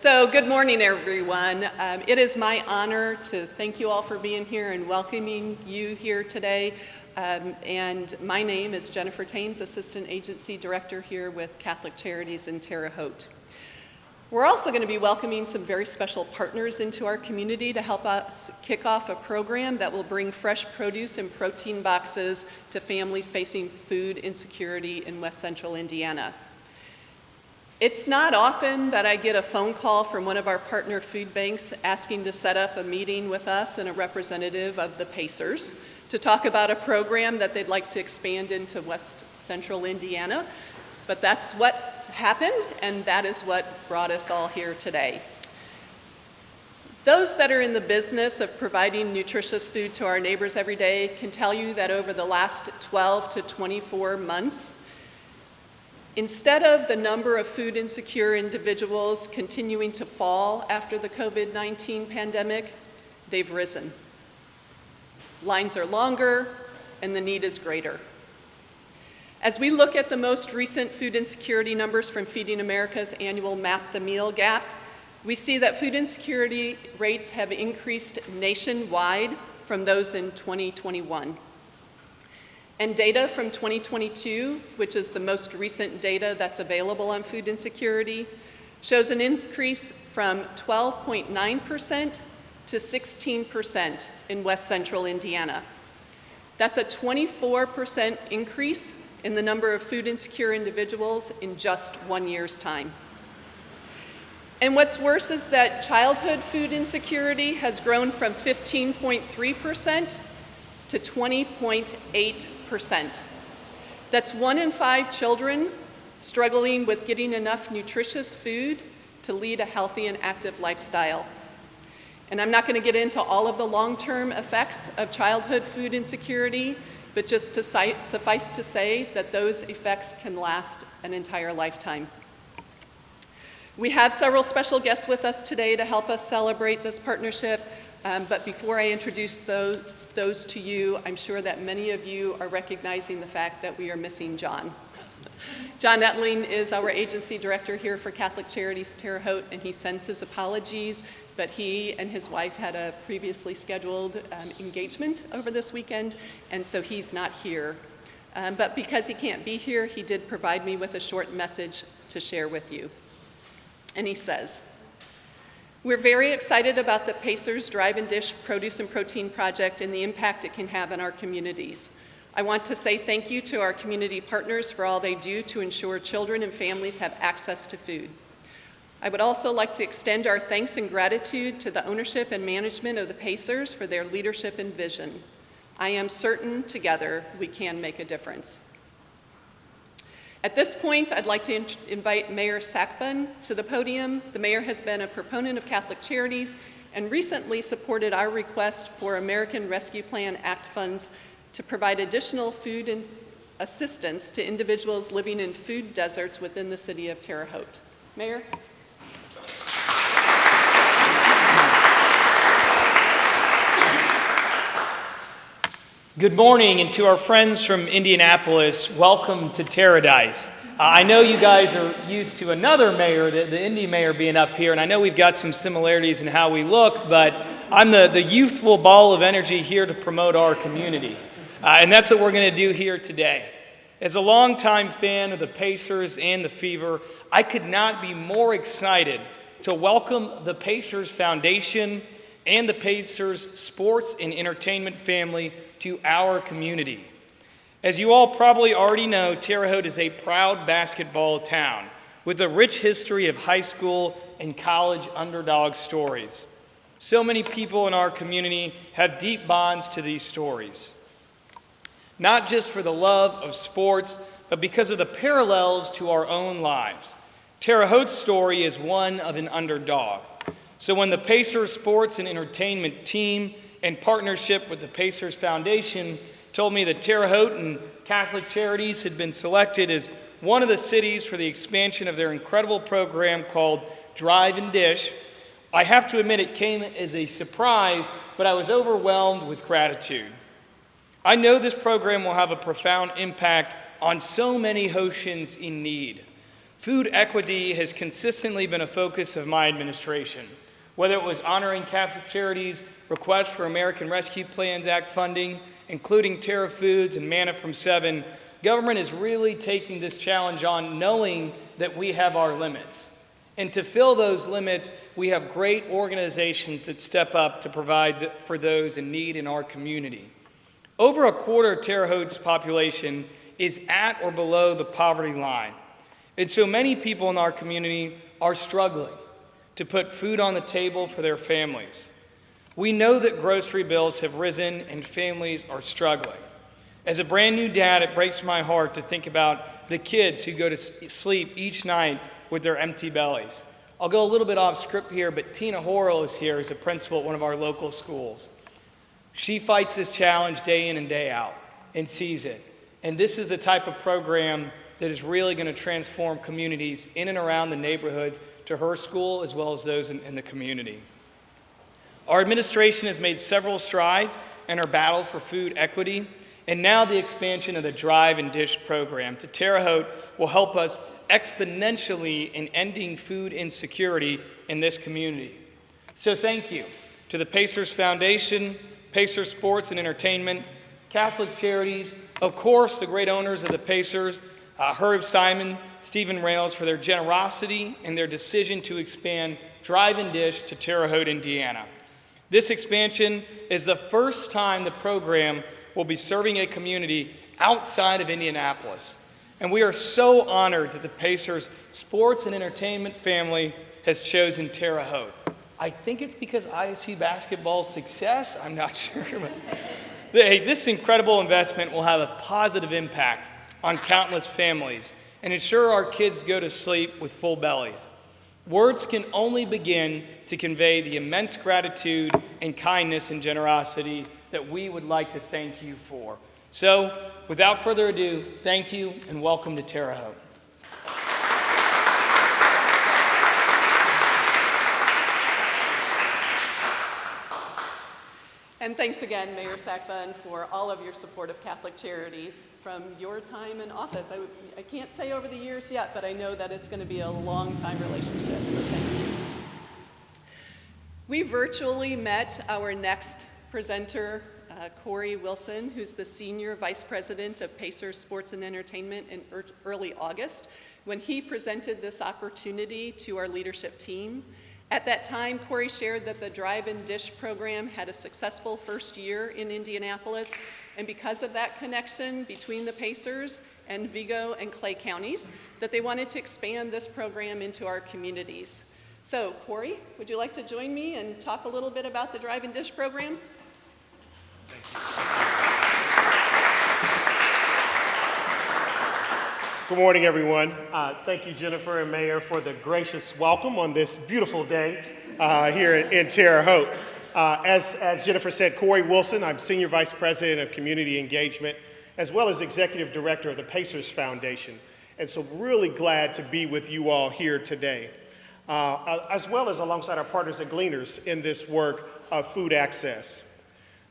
So good morning, everyone. It is my honor to thank you all for being here and welcoming you here today. And my name is Jennifer Thames, Assistant Agency Director here with Catholic Charities in Terre Haute. We're also going to be welcoming some very special partners into our community to help us kick off a program that will bring fresh produce and protein boxes to families facing food insecurity in West Central Indiana. It's not often that I get a phone call from one of our partner food banks asking to set up a meeting with us and a representative of the Pacers to talk about a program that they'd like to expand into West Central Indiana. But that's what's happened, and that is what brought us all here today. Those that are in the business of providing nutritious food to our neighbors every day can tell you that over the last 12 to 24 months, instead of the number of food insecure individuals continuing to fall after the COVID-19 pandemic, they've risen. Lines are longer and the need is greater. As we look at the most recent food insecurity numbers from Feeding America's annual Map the Meal Gap, we see that food insecurity rates have increased nationwide from those in 2021. And data from 2022, which is the most recent data that's available on food insecurity, shows an increase from 12.9% to 16% in West Central Indiana. That's a 24% increase in the number of food insecure individuals in just 1 year's time. And what's worse is that childhood food insecurity has grown from 15.3% to 20.8%. That's 1 in 5 children struggling with getting enough nutritious food to lead a healthy and active lifestyle. And I'm not going to get into all of the long-term effects of childhood food insecurity, but just to suffice to say that those effects can last an entire lifetime. We have several special guests with us today to help us celebrate this partnership, but before I introduce those to you, I'm sure that many of you are recognizing the fact that we are missing John. John Etling is our agency director here for Catholic Charities Terre Haute, and he sends his apologies, but he and his wife had a previously scheduled engagement over this weekend, and so he's not here. But because he can't be here, he did provide me with a short message to share with you. And he says, "We're very excited about the Pacers Drive and Dish Produce and Protein Project and the impact it can have in our communities. I want to say thank you to our community partners for all they do to ensure children and families have access to food. I would also like to extend our thanks and gratitude to the ownership and management of the Pacers for their leadership and vision. I am certain together we can make a difference." At this point, I'd like to invite Mayor Sackbun to the podium. The mayor has been a proponent of Catholic Charities and recently supported our request for American Rescue Plan Act funds to provide additional food and assistance to individuals living in food deserts within the city of Terre Haute. Mayor? Good morning, and to our friends from Indianapolis, welcome to Paradise. I know you guys are used to another mayor, the Indy mayor being up here, and I know we've got some similarities in how we look, but I'm the youthful ball of energy here to promote our community. And that's what we're going to do here today. As a longtime fan of the Pacers and the Fever, I could not be more excited to welcome the Pacers Foundation and the Pacers Sports and Entertainment family to our community. As you all probably already know, Terre Haute is a proud basketball town with a rich history of high school and college underdog stories. So many people in our community have deep bonds to these stories, not just for the love of sports, but because of the parallels to our own lives. Terre Haute's story is one of an underdog. So when the Pacers Sports and Entertainment team, in partnership with the Pacers Foundation, told me that Terre Haute and Catholic Charities had been selected as one of the cities for the expansion of their incredible program called Drive and Dish, I have to admit it came as a surprise, but I was overwhelmed with gratitude. I know this program will have a profound impact on so many Hautians in need. Food equity has consistently been a focus of my administration. Whether it was honoring Catholic Charities' request for American Rescue Plans Act funding, including Terra Foods and Manna from 7, government is really taking this challenge on, knowing that we have our limits. And to fill those limits, we have great organizations that step up to provide for those in need in our community. Over a quarter of Terre Haute's population is at or below the poverty line. And so many people in our community are struggling to put food on the table for their families. We know that grocery bills have risen and families are struggling. As a brand new dad, it breaks my heart to think about the kids who go to sleep each night with their empty bellies. I'll go a little bit off script here, but Tina Horrell is here as a principal at one of our local schools. She fights this challenge day in and day out and sees it. And this is the type of program that is really going to transform communities in and around the neighborhoods to her school as well as those in the community. Our administration has made several strides in our battle for food equity, and now the expansion of the Drive and Dish program to Terre Haute will help us exponentially in ending food insecurity in this community. So thank you to the Pacers Foundation, Pacers Sports and Entertainment, Catholic Charities, of course the great owners of the Pacers, Herb Simon, Stephen Rales, for their generosity and their decision to expand Drive and Dish to Terre Haute, Indiana. This expansion is the first time the program will be serving a community outside of Indianapolis. And we are so honored that the Pacers sports and entertainment family has chosen Terre Haute. I think it's because ISU basketball's success, I'm not sure. But hey, this incredible investment will have a positive impact on countless families and ensure our kids go to sleep with full bellies. Words can only begin to convey the immense gratitude and kindness and generosity that we would like to thank you for. So, without further ado, thank you and welcome to Terre Haute. And thanks again, Mayor Sackbun, for all of your support of Catholic Charities from your time in office. I can't say over the years yet, but I know that it's going to be a long-time relationship, so thank you. We virtually met our next presenter, Corey Wilson, who's the Senior Vice President of Pacers Sports and Entertainment, in early August, when he presented this opportunity to our leadership team. At that time, Corey shared that the Drive and Dish program had a successful first year in Indianapolis, and because of that connection between the Pacers and Vigo and Clay counties, that they wanted to expand this program into our communities. So, Corey, would you like to join me and talk a little bit about the Drive and Dish program? Good morning, everyone. Thank you, Jennifer and Mayor, for the gracious welcome on this beautiful day here in Terre Haute. As Jennifer said, Corey Wilson, I'm Senior Vice President of Community Engagement, as well as Executive Director of the Pacers Foundation. And so really glad to be with you all here today, as well as alongside our partners at Gleaners in this work of food access.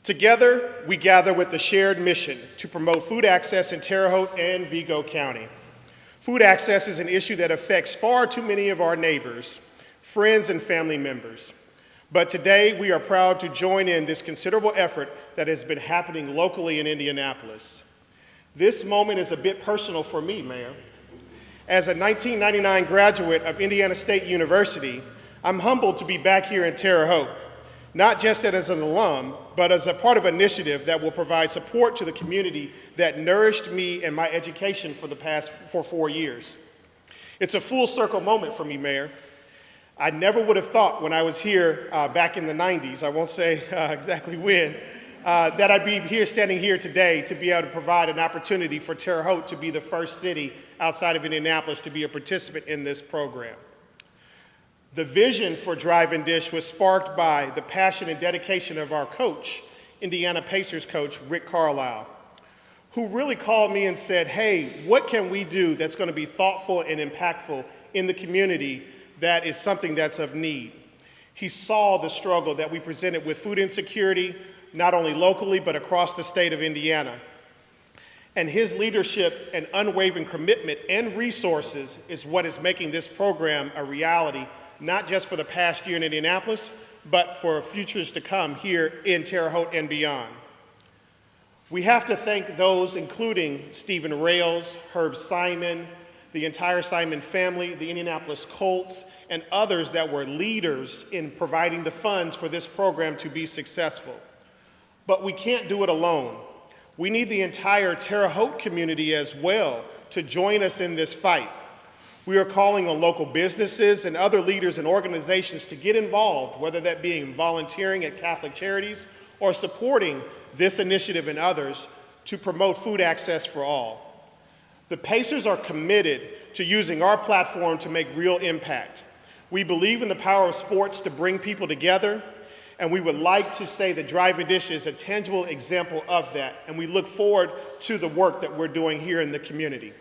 Together, we gather with the shared mission to promote food access in Terre Haute and Vigo County. Food access is an issue that affects far too many of our neighbors, friends, and family members. But today, we are proud to join in this considerable effort that has been happening locally in Indianapolis. This moment is a bit personal for me, Mayor. As a 1999 graduate of Indiana State University, I'm humbled to be back here in Terre Haute, not just as an alum, but as a part of an initiative that will provide support to the community that nourished me and my education for 4 years. It's a full circle moment for me, Mayor. I never would have thought when I was here back in the 90s, I won't say exactly when, that I'd be here standing here today to be able to provide an opportunity for Terre Haute to be the first city outside of Indianapolis to be a participant in this program. The vision for Drive and Dish was sparked by the passion and dedication of our coach, Indiana Pacers coach, Rick Carlisle, who really called me and said, hey, what can we do that's going to be thoughtful and impactful in the community that is something that's of need? He saw the struggle that we presented with food insecurity, not only locally, but across the state of Indiana. And his leadership and unwavering commitment and resources is what is making this program a reality, not just for the past year in Indianapolis, but for futures to come here in Terre Haute and beyond. We have to thank those, including Stephen Rales, Herb Simon, the entire Simon family, the Indianapolis Colts, and others that were leaders in providing the funds for this program to be successful. But we can't do it alone. We need the entire Terre Haute community as well to join us in this fight. We are calling on local businesses and other leaders and organizations to get involved, whether that being volunteering at Catholic Charities or supporting this initiative and others to promote food access for all. The Pacers are committed to using our platform to make real impact. We believe in the power of sports to bring people together, and we would like to say that Drive and Dish is a tangible example of that, and we look forward to the work that we're doing here in the community.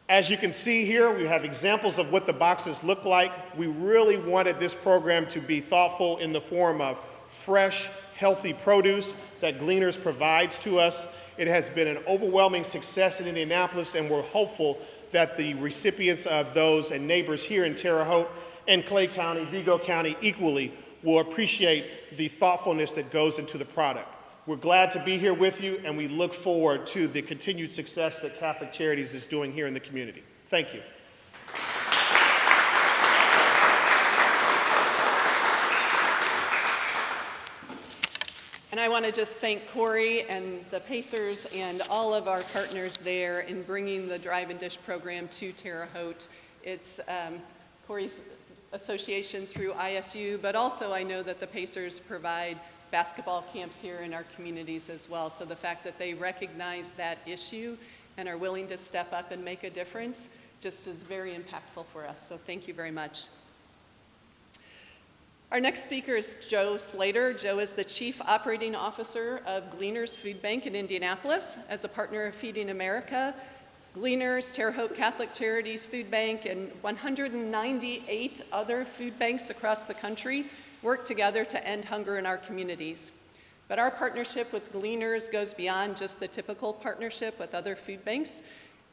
As you can see here, we have examples of what the boxes look like. We really wanted this program to be thoughtful in the form of fresh, healthy produce that Gleaners provides to us. It has been an overwhelming success in Indianapolis, and we're hopeful that the recipients of those and neighbors here in Terre Haute and Clay County, Vigo County equally will appreciate the thoughtfulness that goes into the product. We're glad to be here with you, and we look forward to the continued success that Catholic Charities is doing here in the community. Thank you. And I want to just thank Corey and the Pacers and all of our partners there in bringing the Drive and Dish program to Terre Haute. It's Corey's association through ISU, but also I know that the Pacers provide basketball camps here in our communities as well. So the fact that they recognize that issue and are willing to step up and make a difference just is very impactful for us. So thank you very much. Our next speaker is Joe Slater. Joe is the Chief Operating Officer of Gleaners Food Bank in Indianapolis. As a partner of Feeding America, Gleaners, Terre Haute Catholic Charities Food Bank, and 198 other food banks across the country work together to end hunger in our communities. But our partnership with Gleaners goes beyond just the typical partnership with other food banks,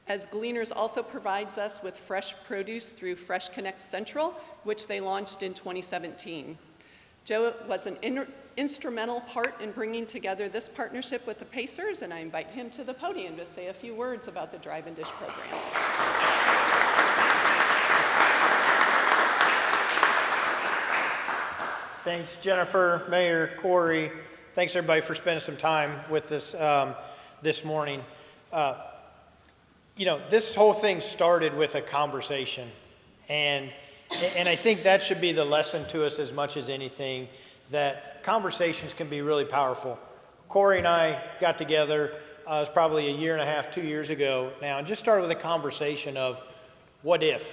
as Gleaners also provides us with fresh produce through Fresh Connect Central, which they launched in 2017. Joe was an instrumental part in bringing together this partnership with the Pacers, and I invite him to the podium to say a few words about the Drive and Dish program. Thanks, Jennifer, Mayor, Corey. Thanks, everybody, for spending some time with us this morning. You know, this whole thing started with a conversation, and I think that should be the lesson to us as much as anything, that conversations can be really powerful. Corey and I got together, it was probably a year and a half, 2 years ago now, and just started with a conversation of what if?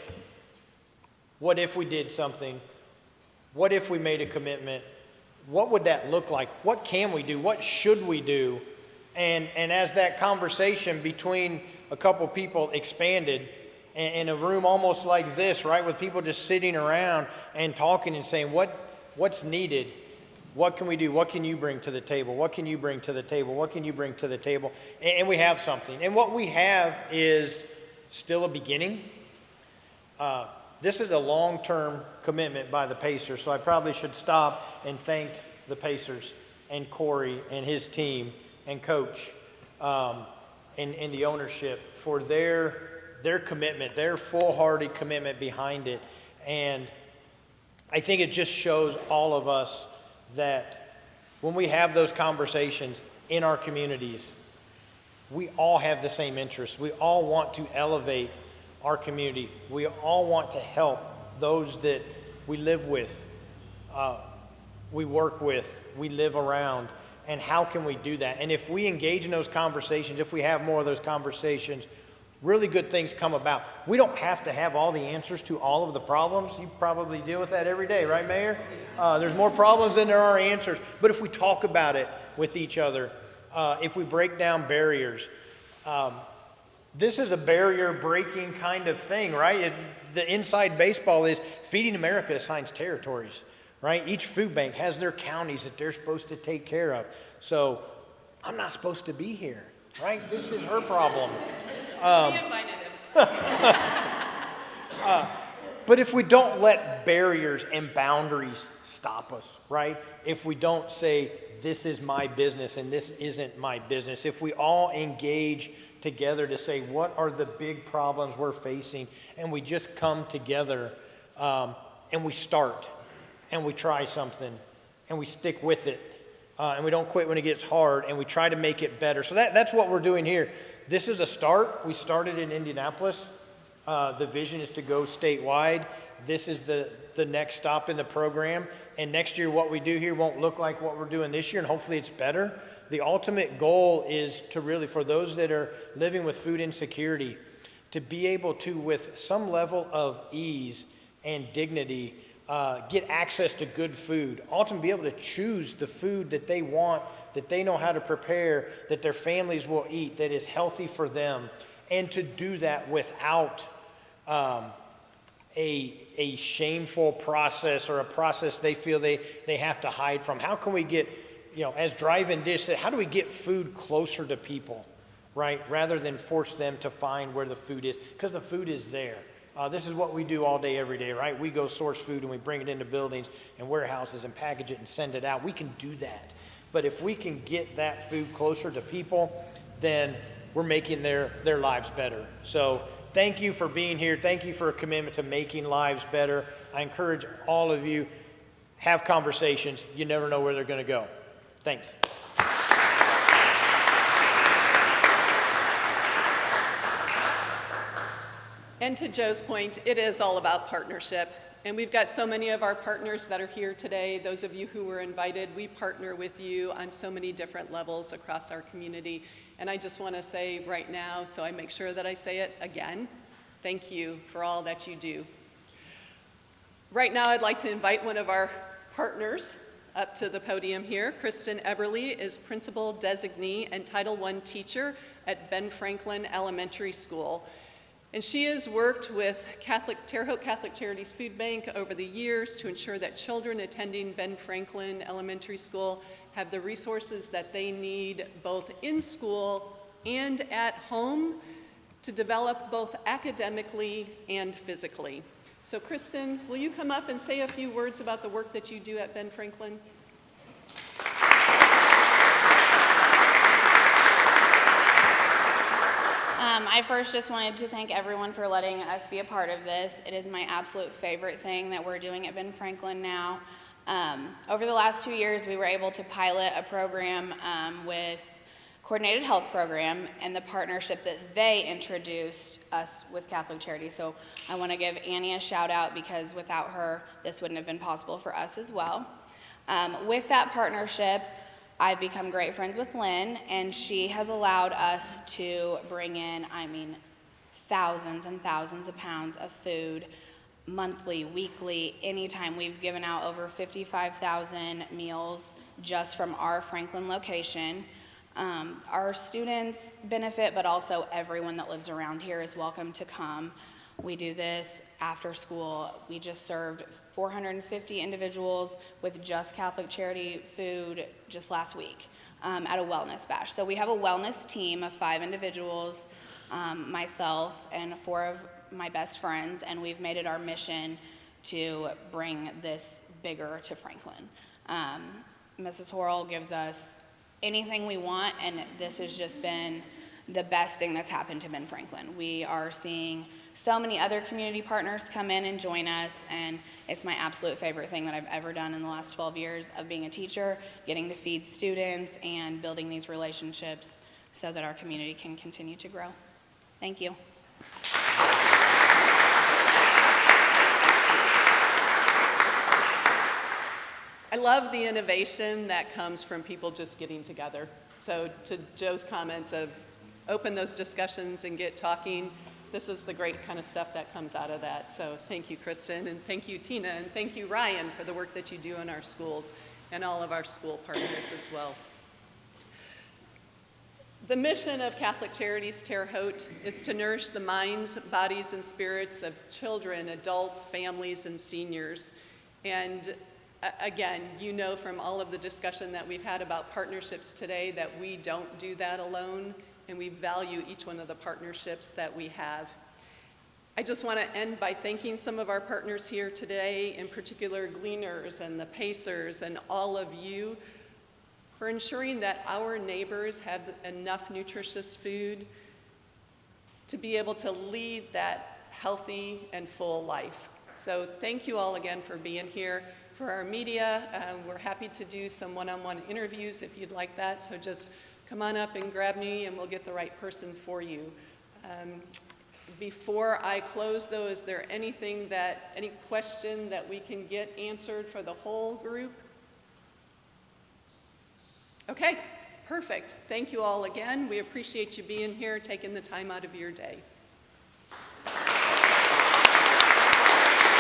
What if we did something? What if we made a commitment? What would that look like? What can we do? What should we do? And as that conversation between a couple people expanded, in a room almost like this, right, with people just sitting around and talking and saying, what's needed? What can we do? What can you bring to the table? What can you bring to the table? What can you bring to the table? And we have something. And what we have is still a beginning. This is a long-term commitment by the Pacers, so I probably should stop and thank the Pacers and Corey and his team and Coach and the ownership for their commitment, their full-hearted commitment behind it. And I think it just shows all of us that when we have those conversations in our communities, we all have the same interests. We all want to elevate our community. We all want to help those that we live with, we work with, we live around. And how can we do that? And if we engage in those conversations, if we have more of those conversations, really good things come about. We don't have to have all the answers to all of the problems. You probably deal with that every day, right, Mayor? There's more problems than there are answers. But if we talk about it with each other, if we break down barriers, this is a barrier-breaking kind of thing, right? The inside baseball is Feeding America assigns territories, right? Each food bank has their counties that they're supposed to take care of. So I'm not supposed to be here. right? This is her problem. We invited him. But if we don't let barriers and boundaries stop us, right? If we don't say, this is my business and this isn't my business, if we all engage together to say, what are the big problems we're facing, and we just come together and we start and we try something and we stick with it and we don't quit when it gets hard and we try to make it better. So that's what we're doing here. This is a start. We started in Indianapolis. The vision is to go statewide. This is the next stop in the program. And next year, what we do here won't look like what we're doing this year, and hopefully it's better. The ultimate goal is to really, for those that are living with food insecurity, to be able to, with some level of ease and dignity, get access to good food. Ultimately, be able to choose the food that they want, that they know how to prepare, that their families will eat, that is healthy for them, and to do that without a shameful process or a process they feel they have to hide from. How can we get, as Drive-In Dish said, how do we get food closer to people, right? Rather than force them to find where the food is, because the food is there. This is what we do all day, every day, right? We go source food and we bring it into buildings and warehouses and package it and send it out. We can do that. But if we can get that food closer to people, then we're making their lives better. So thank you for being here. Thank you for a commitment to making lives better. I encourage all of you, have conversations. You never know where they're going to go. Thanks. And to Joe's point, it is all about partnership. And we've got so many of our partners that are here today. Those of you who were invited, we partner with you on so many different levels across our community. And I just want to say right now, so I make sure that I say it again, thank you for all that you do. Right now, I'd like to invite one of our partners up to the podium here. Kristen Eberly is Principal Designee and Title I teacher at Ben Franklin Elementary School. And she has worked with Terre Haute Catholic Charities Food Bank over the years to ensure that children attending Ben Franklin Elementary School have the resources that they need both in school and at home to develop both academically and physically. So Kristen, will you come up and say a few words about the work that you do at Ben Franklin? I first just wanted to thank everyone for letting us be a part of this. It is my absolute favorite thing that we're doing at Ben Franklin now. Over the last 2 years, we were able to pilot a program with Coordinated Health Program and the partnership that they introduced us with Catholic Charities. So I want to give Annie a shout out because without her, this wouldn't have been possible for us as well. With that partnership, I've become great friends with Lynn, and she has allowed us to bring in, thousands and thousands of pounds of food monthly, weekly, anytime. We've given out over 55,000 meals just from our Franklin location. Our students benefit, but also everyone that lives around here is welcome to come. We do this after school. We just served 450 individuals with just Catholic charity food just last week at a wellness bash. So we have a wellness team of 5 individuals, myself and 4 of my best friends, and we've made it our mission to bring this bigger to Franklin. Mrs. Horrell gives us anything we want, and this has just been the best thing that's happened to Ben Franklin. We are seeing so many other community partners come in and join us, and it's my absolute favorite thing that I've ever done in the last 12 years of being a teacher, getting to feed students and building these relationships so that our community can continue to grow. Thank you. I love the innovation that comes from people just getting together. So to Joe's comments of open those discussions and get talking, this is the great kind of stuff that comes out of that. So thank you, Kristen, and thank you, Tina, and thank you, Ryan, for the work that you do in our schools and all of our school partners as well. The mission of Catholic Charities Terre Haute is to nourish the minds, bodies, and spirits of children, adults, families, and seniors. And again, you know from all of the discussion that we've had about partnerships today that we don't do that alone. and we value each one of the partnerships that we have. I just want to end by thanking some of our partners here today, in particular Gleaners and the Pacers and all of you for ensuring that our neighbors have enough nutritious food to be able to lead that healthy and full life. So thank you all again for being here. For our media, we're happy to do some one-on-one interviews if you'd like that. So just come on up and grab me and we'll get the right person for you. Before I close though, is there any question that we can get answered for the whole group? Okay, perfect. Thank you all again. We appreciate you being here, taking the time out of your day.